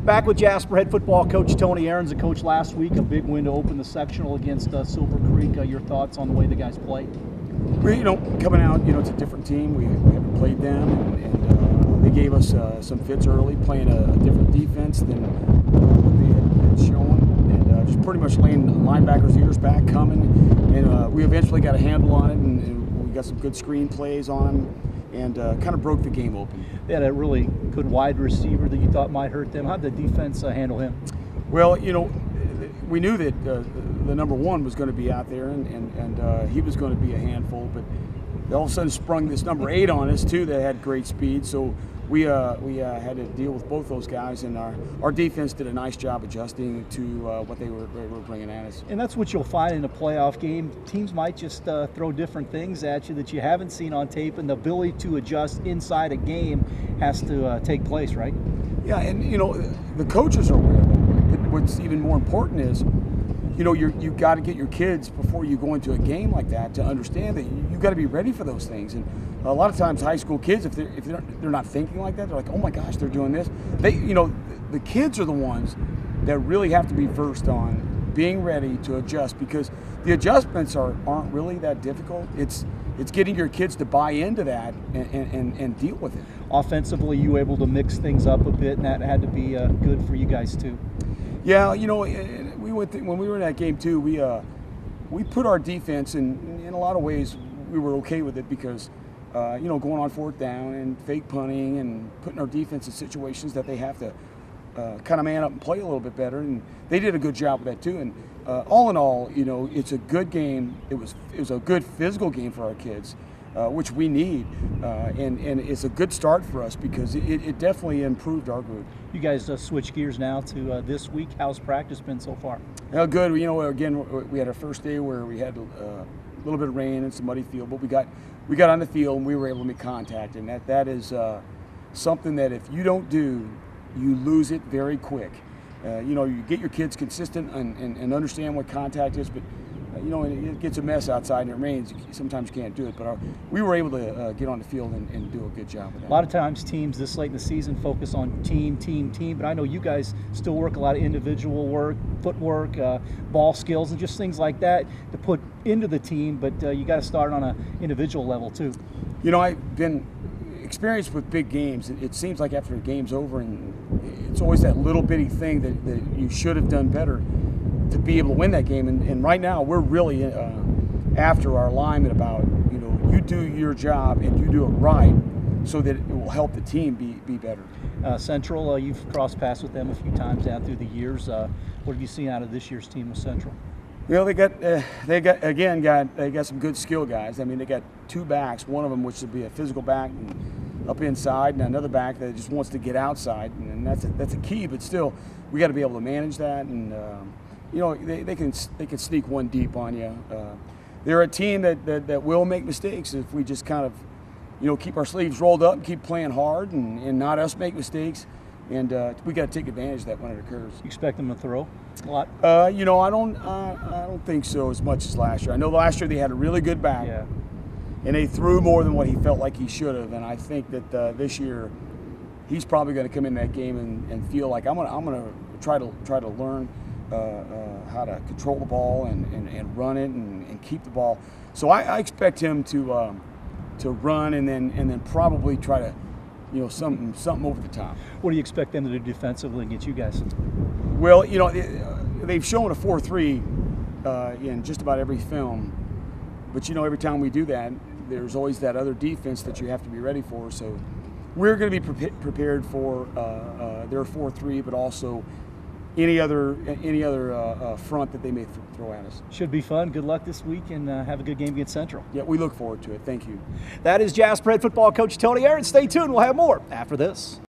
Back with Jasper head football coach Tony Ahrens, a coach last week, a big win to open the sectional against Silver Creek. Your thoughts on the way the guys played? Well, coming out, it's a different team. We haven't played them, and they gave us some fits early, playing a different defense than what they had shown, and just pretty much laying linebackers' ears back, coming, and we eventually got a handle on it, and we got some good screen plays on them, and kind of broke the game open. They had a really good wide receiver that you thought might hurt them. How'd the defense handle him? Well, we knew that the number one was going to be out there, and he was going to be a handful, but they all of a sudden sprung this number 8 on us too that had great speed, so we had to deal with both those guys, and our defense did a nice job adjusting to what they were bringing at us. And that's what you'll find in a playoff game. Teams might just throw different things at you that you haven't seen on tape, and the ability to adjust inside a game has to take place, right? Yeah, and the coaches are aware of that. But what's even more important is, you've got to get your kids before you go into a game like that to understand that you've got to be ready for those things. And a lot of times, high school kids, if they're not thinking like that, they're like, oh my gosh, they're doing this. The kids are the ones that really have to be versed on being ready to adjust, because the adjustments aren't really that difficult. It's getting your kids to buy into that and deal with it. Offensively, you were able to mix things up a bit, and that had to be good for you guys too. Yeah, when we were in that game too, we put our defense in a lot of ways. We were okay with it because going on 4th down and fake punting and putting our defense in situations that they have to kind of man up and play a little bit better, and they did a good job with that too. And all in all, it's a good game. It was a good physical game for our kids, which we need, and it's a good start for us because it definitely improved our group. You guys switch gears now to this week. How's practice been so far? Good. Again, we had our first day where we had a little bit of rain and some muddy field, but we got on the field and we were able to make contact, and that is something that if you don't do, you lose it very quick. You get your kids consistent and understand what contact is, but it gets a mess outside and it rains. Sometimes you can't do it, but we were able to get on the field and do a good job with that. A lot of times teams this late in the season focus on team, but I know you guys still work a lot of individual work, footwork, ball skills, and just things like that to put into the team, but you got to start on an individual level too. I've been experienced with big games. It seems like after the game's over, and it's always that little bitty thing that you should have done better to be able to win that game. And right now we're really after our alignment about, you do your job and you do it right so that it will help the team be better. Central, you've crossed paths with them a few times down through the years. What have you seen out of this year's team with Central? They got some good skill guys. I mean, they got 2 backs, one of them which would be a physical back and up inside, and another back that just wants to get outside, and that's a key. But still, we got to be able to manage that, and they can sneak one deep on you. They're a team that will make mistakes if we just kind of keep our sleeves rolled up and keep playing hard and not us make mistakes. And we got to take advantage of that when it occurs. You expect them to throw a lot? I don't think so as much as last year. I know last year they had a really good back, yeah, and they threw more than what he felt like he should have. And I think that this year he's probably going to come in that game and feel like I'm gonna try to learn how to control the ball and run it and keep the ball. So I expect him to run and then probably try to something over the top. What do you expect them to do defensively against you guys? Well, they've shown a 4-3 in just about every film, but every time we do that, there's always that other defense that you have to be ready for. So we're going to be prepared for their 4-3, but also any other front that they may throw at us. Should be fun. Good luck this week, and have a good game against Central. Yeah, we look forward to it. Thank you. That is Jasper head football coach Tony Ahrens. Stay tuned. We'll have more after this.